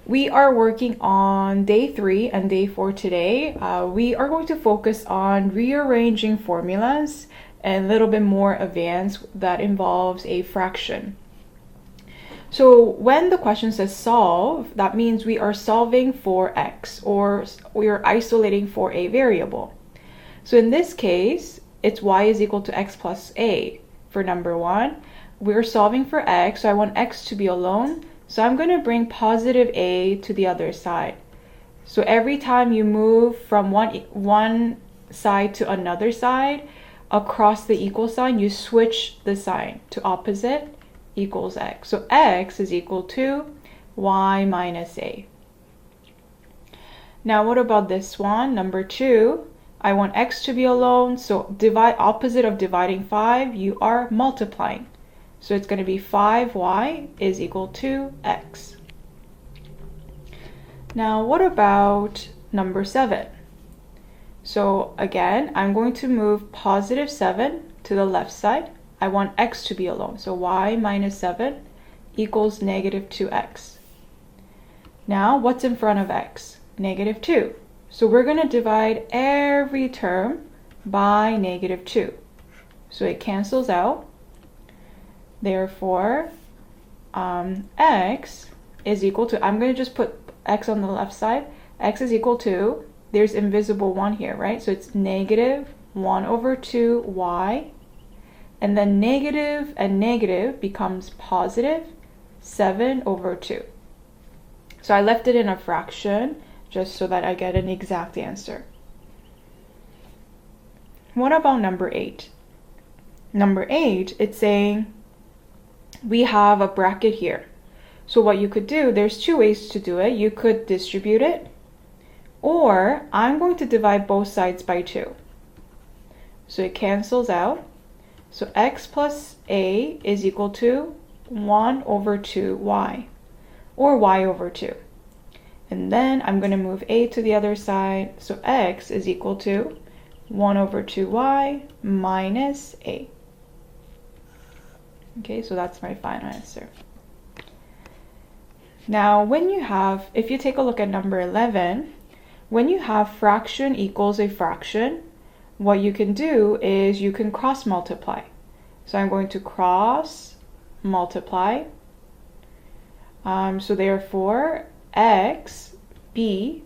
We are working on day 3 and day 4 today. We are going to focus on rearranging formulas and a little bit more advanced that involves a fraction. So when the question says solve, that means we are solving for x, or we are isolating for a variable. So in this case, it's y is equal to x plus a. For number 1, we're solving for x, so I want x to be alone. So I'm going to bring positive a to the other side. So every time you move from one side to another side, across the equal sign, you switch the sign to opposite equals x. So x is equal to y minus a. Now what about this one? Number 2, I want x to be alone, so opposite of dividing 5, you are multiplying. So it's going to be 5y is equal to x. Now what about number 7? So again, I'm going to move positive 7 to the left side. I want x to be alone. So y minus 7 equals negative 2x. Now what's in front of x? Negative 2. So we're going to divide every term by negative 2. So it cancels out. Therefore, x is equal to, I'm going to just put x on the left side. X is equal to, there's invisible 1 here, right? So it's negative 1 over 2y. And then negative and negative becomes positive 7 over 2. So I left it in a fraction just so that I get an exact answer. What about number 8? Number 8, it's saying we have a bracket here. So what you could do, there's 2 ways to do it. You could distribute it, or I'm going to divide both sides by 2. So it cancels out. So x plus a is equal to 1 over 2y, or y over 2. And then I'm going to move a to the other side. So x is equal to 1 over 2y minus a. Okay, so that's my final answer. Now, if you take a look at number 11, when you have fraction equals a fraction, what you can do is you can cross multiply. So I'm going to cross multiply. So therefore, x, b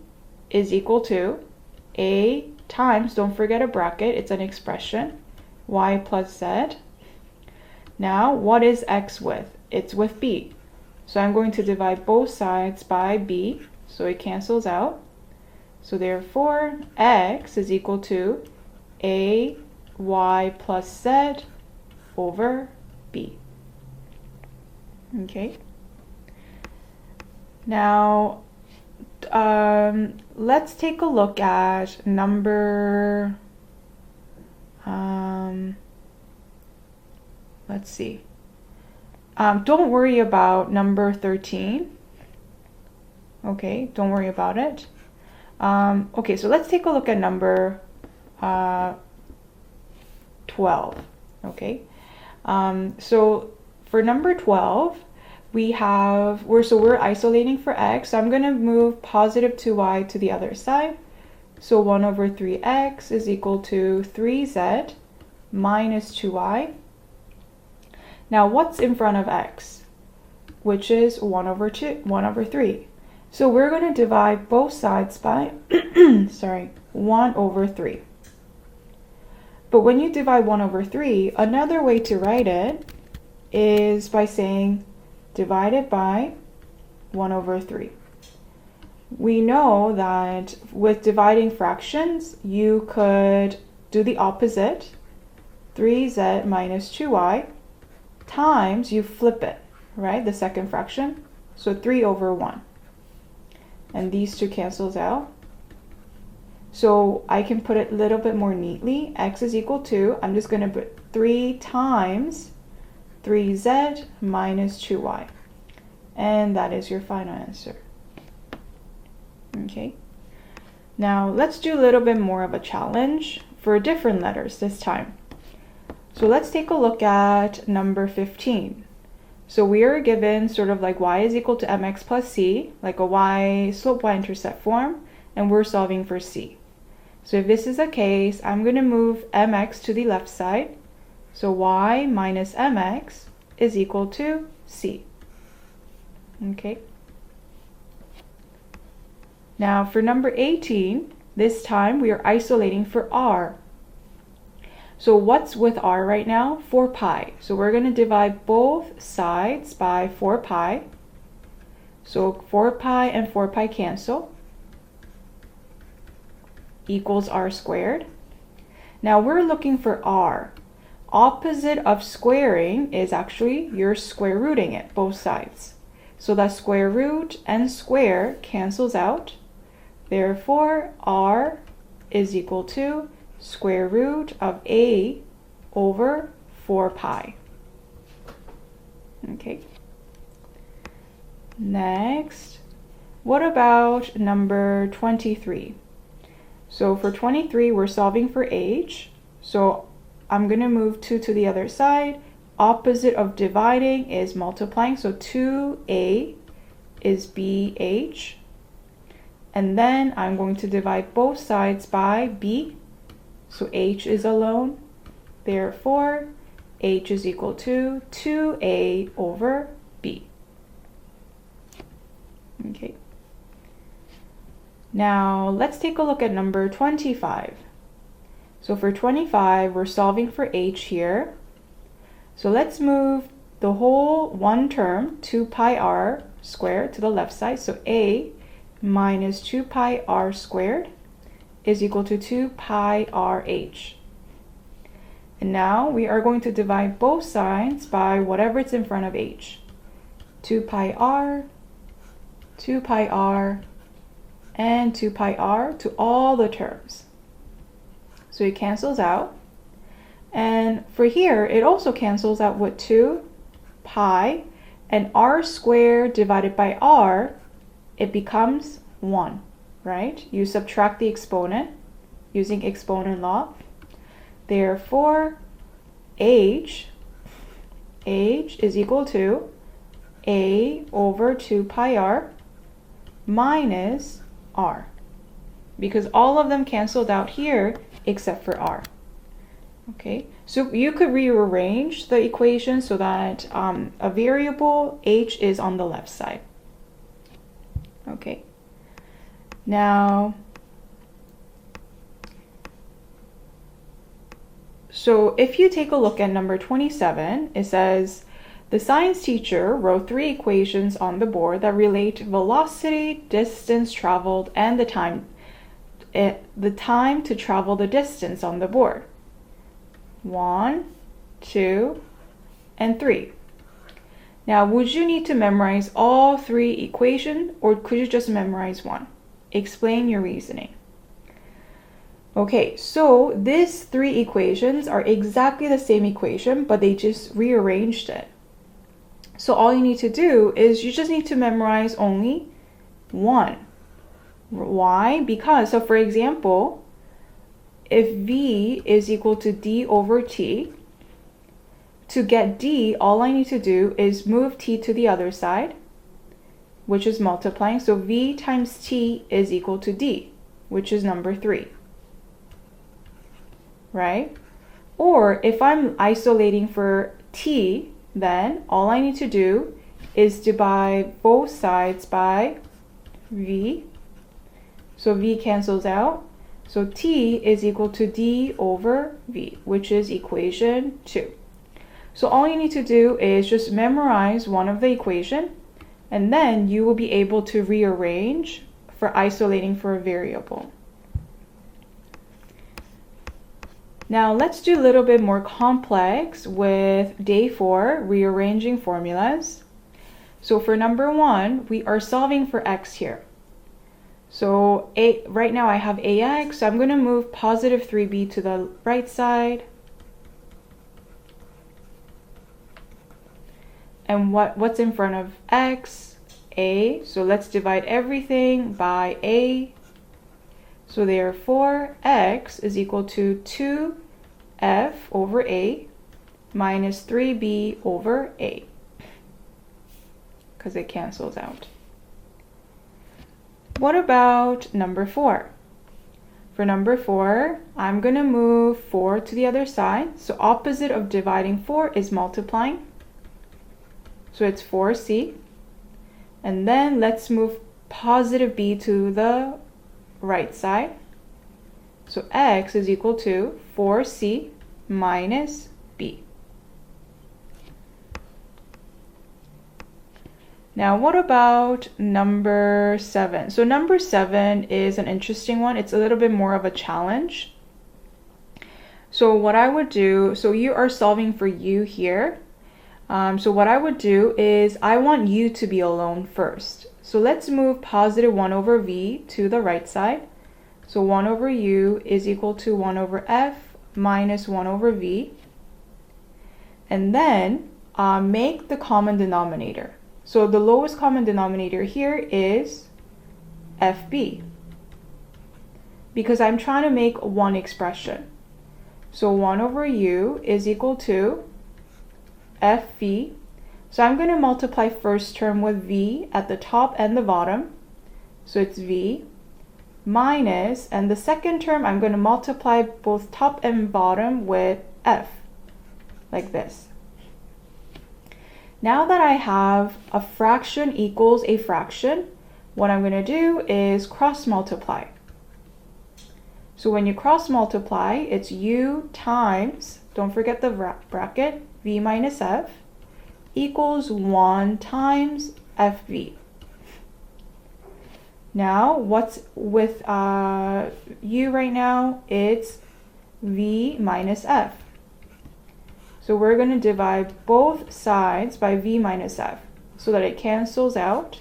is equal to a times, don't forget a bracket, it's an expression, y plus z. Now, what is x with? It's with b. So I'm going to divide both sides by b, so it cancels out. So therefore, x is equal to a y plus z over b. Okay. Now, let's take a look at number, let's see. Don't worry about number 13. Okay, don't worry about it. Okay, so let's take a look at number 12. Okay, so for number 12, we're isolating for x. So I'm going to move positive 2y to the other side. So 1 over 3x is equal to 3z minus 2y. Now what's in front of x? Which is 1 over 3. So we're going to divide both sides by 1 over 3. But when you divide 1 over 3, another way to write it is by saying divided by 1 over 3. We know that with dividing fractions, you could do the opposite, 3z minus 2y, times you flip it, right? The second fraction. So 3 over 1. And these two cancels out. So I can put it a little bit more neatly. X is equal to, I'm just going to put 3 times 3z minus 2y. And that is your final answer. Okay. Now let's do a little bit more of a challenge for different letters this time. So let's take a look at number 15. So we are given sort of like y is equal to mx plus c, like a slope y-intercept form, and we're solving for c. So if this is the case, I'm going to move mx to the left side. So y minus mx is equal to c. Okay. Now for number 18, this time we are isolating for r. So what's with r right now? 4 pi. So we're going to divide both sides by 4 pi. So 4 pi and 4 pi cancel. Equals r squared. Now we're looking for r. Opposite of squaring is actually you're square rooting it, both sides. So that square root and square cancels out. Therefore, r is equal to square root of a over 4 pi. Okay. Next, what about number 23? So for 23, we're solving for h. So I'm going to move 2 to the other side. Opposite of dividing is multiplying. So 2a is bh. And then I'm going to divide both sides by b. So h is alone. Therefore, h is equal to 2a over b. Okay. Now, let's take a look at number 25. So for 25, we're solving for h here. So let's move the whole one term, 2 pi r squared, to the left side. So a minus 2 pi r squared is equal to 2 pi rh. And now we are going to divide both sides by whatever it's in front of h. 2 pi r, and 2 pi r to all the terms. So it cancels out. And for here, it also cancels out with 2 pi, and r squared divided by r, it becomes 1, right? You subtract the exponent using exponent law. Therefore, h is equal to a over 2 pi r minus r, because all of them canceled out here except for r. Okay, so you could rearrange the equation so that a variable h is on the left side. Okay, now, so if you take a look at number 27, it says, the science teacher wrote 3 equations on the board that relate velocity, distance traveled, and the time to travel the distance on the board. 1, 2, and 3. Now, would you need to memorize all 3 equations, or could you just memorize one? Explain your reasoning. Okay, so these 3 equations are exactly the same equation, but they just rearranged it. So all you need to do is you just need to memorize only one. Why? Because, so for example, if v is equal to d over t, to get d, all I need to do is move t to the other side, which is multiplying. So v times t is equal to d, which is number 3. Right? Or if I'm isolating for t, then all I need to do is divide both sides by v. So v cancels out. So t is equal to d over v, which is equation 2. So all you need to do is just memorize one of the equation, and then you will be able to rearrange for isolating for a variable. Now let's do a little bit more complex with day 4, rearranging formulas. So for number 1, we are solving for x here. So right now I have ax, so I'm going to move positive 3b to the right side. And what's in front of x? A. So let's divide everything by a. So therefore, x is equal to 2f over a minus 3b over a. because it cancels out. What about number 4? For number 4, I'm going to move 4 to the other side. So opposite of dividing 4 is multiplying. So it's 4c. And then let's move positive b to the right side. So x is equal to 4c minus b. Now, what about number 7? So number 7 is an interesting one. It's a little bit more of a challenge. So what I would do, so you are solving for u here. So what I would do is I want u to be alone first. So let's move positive 1 over v to the right side. So 1 over u is equal to 1 over f minus 1 over v. And then make the common denominator. So the lowest common denominator here is FB, because I'm trying to make one expression. So 1 over u is equal to FV. So I'm going to multiply first term with v at the top and the bottom. So it's v minus, and the second term I'm going to multiply both top and bottom with f, like this. Now that I have a fraction equals a fraction, what I'm going to do is cross multiply. So when you cross multiply, it's u times, don't forget the bracket, v minus f, equals 1 times fv. Now, what's with u right now? It's v minus f. So we're going to divide both sides by v minus f so that it cancels out.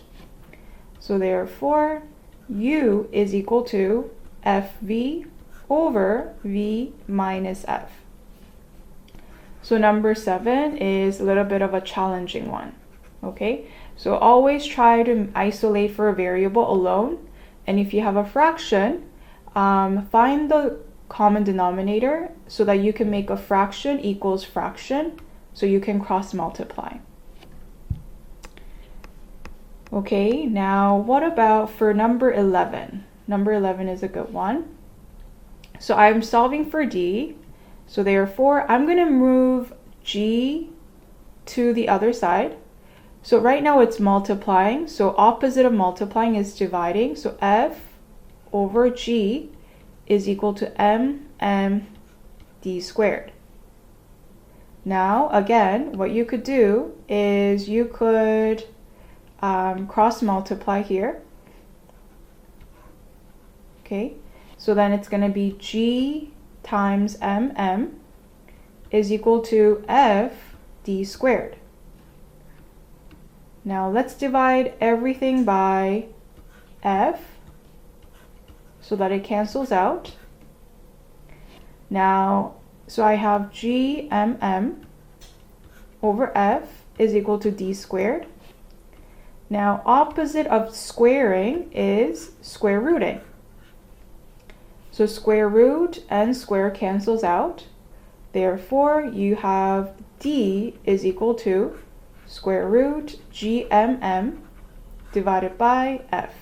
So therefore, u is equal to fv over v minus f. So number 7 is a little bit of a challenging one. Okay, so always try to isolate for a variable alone. And if you have a fraction, find the common denominator so that you can make a fraction equals fraction, so you can cross multiply. Okay, now what about for number 11? Number 11 is a good one. So I'm solving for d, so therefore I'm going to move g to the other side. So right now it's multiplying, so opposite of multiplying is dividing, so f over g is equal to md squared. Now, again, what you could do is you could cross multiply here. Okay, so then it's going to be g times is equal to fd squared. Now let's divide everything by f so that it cancels out. Now, so I have g over f is equal to d squared. Now, opposite of squaring is square rooting. So square root and square cancels out. Therefore, you have d is equal to square root g divided by f.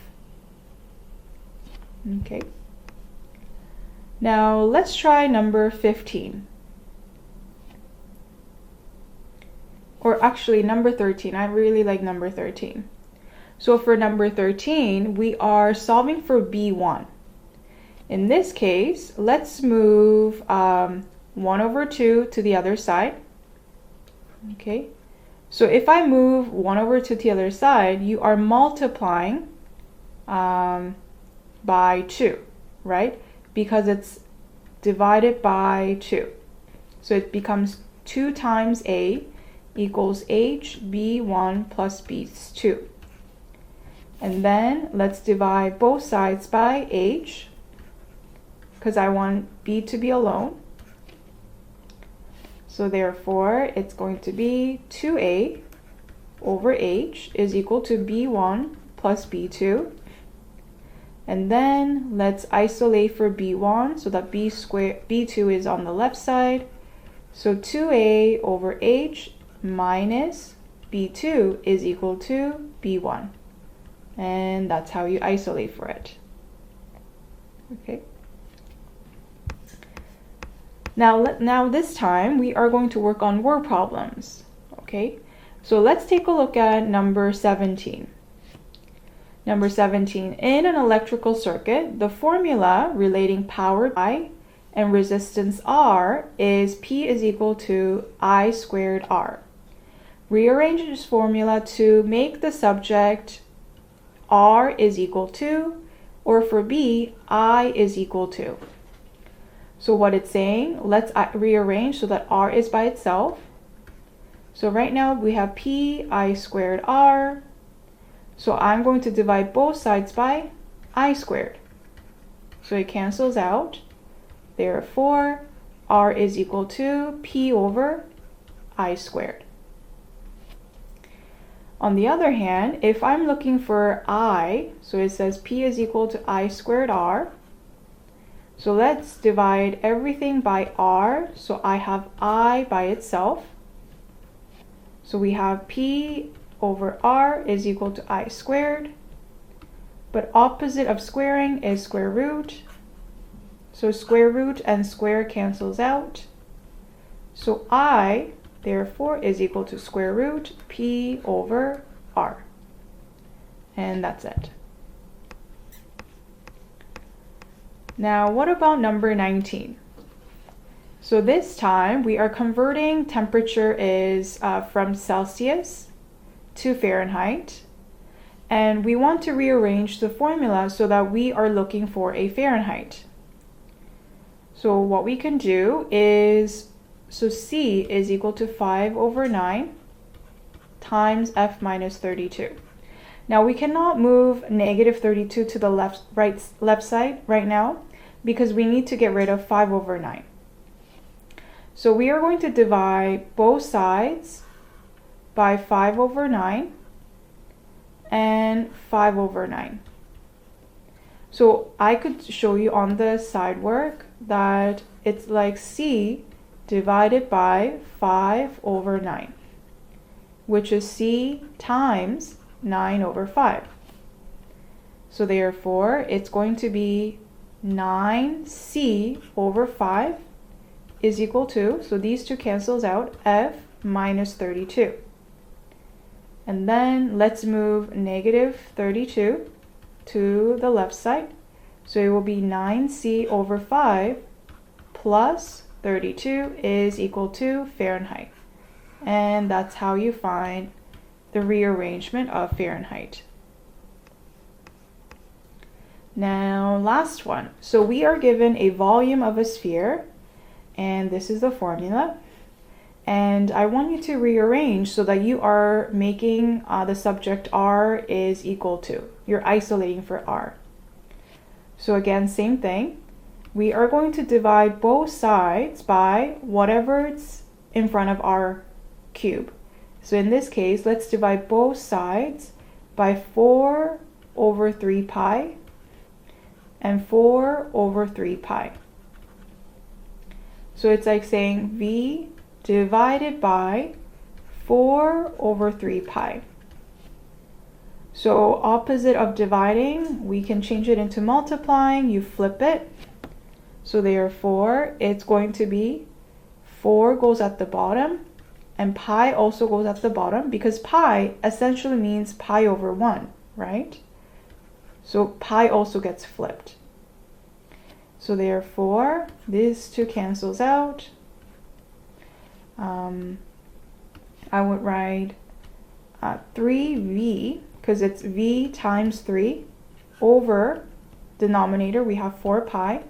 Okay. Now let's try number 15. Or actually number 13. I really like number 13. So for number 13, we are solving for b1. In this case, let's move 1 over 2 to the other side. Okay. So if I move 1 over 2 to the other side, you are multiplying by 2, right? Because it's divided by 2. So it becomes 2 times a equals h b1 plus b2. And then let's divide both sides by h, because I want b to be alone. So therefore, it's going to be 2a over h is equal to b1 plus b2. And then let's isolate for b1 so that b2 is on the left side. So 2a over h minus B2 is equal to B1. And that's how you isolate for it. Okay. Now this time we are going to work on word problems. Okay. So let's take a look at number 17. Number 17, in an electrical circuit, the formula relating power I and resistance R is P is equal to I squared R. Rearrange this formula to make the subject R is equal to, or for B, I is equal to. So what it's saying, let's rearrange so that R is by itself. So right now we have P I squared R. So I'm going to divide both sides by I squared. So it cancels out. Therefore, R is equal to P over I squared. On the other hand, if I'm looking for I, so it says P is equal to I squared R. So let's divide everything by R. So I have I by itself. So we have P over R is equal to I squared. But opposite of squaring is square root. So square root and square cancels out. So I, therefore, is equal to square root P over R. And that's it. Now, what about number 19? So this time we are converting temperature is from Celsius to Fahrenheit. And we want to rearrange the formula so that we are looking for a Fahrenheit. So what we can do is, so C is equal to 5 over 9 times F minus 32. Now we cannot move negative 32 to the left side right now because we need to get rid of 5 over 9. So we are going to divide both sides by 5 over 9 and 5 over 9. So I could show you on the side work that it's like C divided by 5 over 9, which is C times 9 over 5. So therefore, it's going to be 9C over 5 is equal to, so these two cancels out, F minus 32. And then let's move negative 32 to the left side. So it will be 9C over 5 plus 32 is equal to Fahrenheit. And that's how you find the rearrangement of Fahrenheit. Now, last one. So we are given a volume of a sphere, and this is the formula. And I want you to rearrange so that you are making the subject R is equal to. You're isolating for R. So again, same thing. We are going to divide both sides by whatever's in front of our cube. So in this case, let's divide both sides by 4 over 3 pi and 4 over 3 pi. So it's like saying V divided by 4 over 3 pi. So opposite of dividing, we can change it into multiplying. You flip it. So therefore, it's going to be 4 goes at the bottom and pi also goes at the bottom because pi essentially means pi over 1, right? So pi also gets flipped. So therefore, this 2 cancels out. I would write 3V, because it's V times 3 over denominator, we have 4 pi,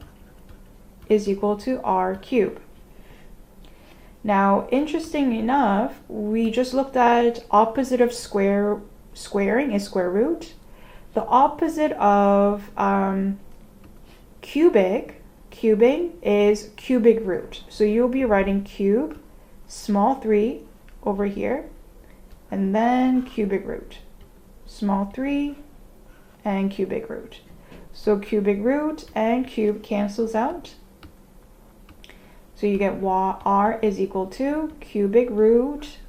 is equal to R cubed. Now, interesting enough, we just looked at opposite of squaring is square root. The opposite of cubing is cubic root. So you'll be writing cube, small 3 over here, and then cubic root, small 3 and cubic root. So cubic root and cube cancels out. So you get R is equal to cubic root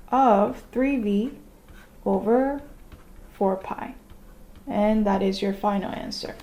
of 3v over 4 pi. And that is your final answer.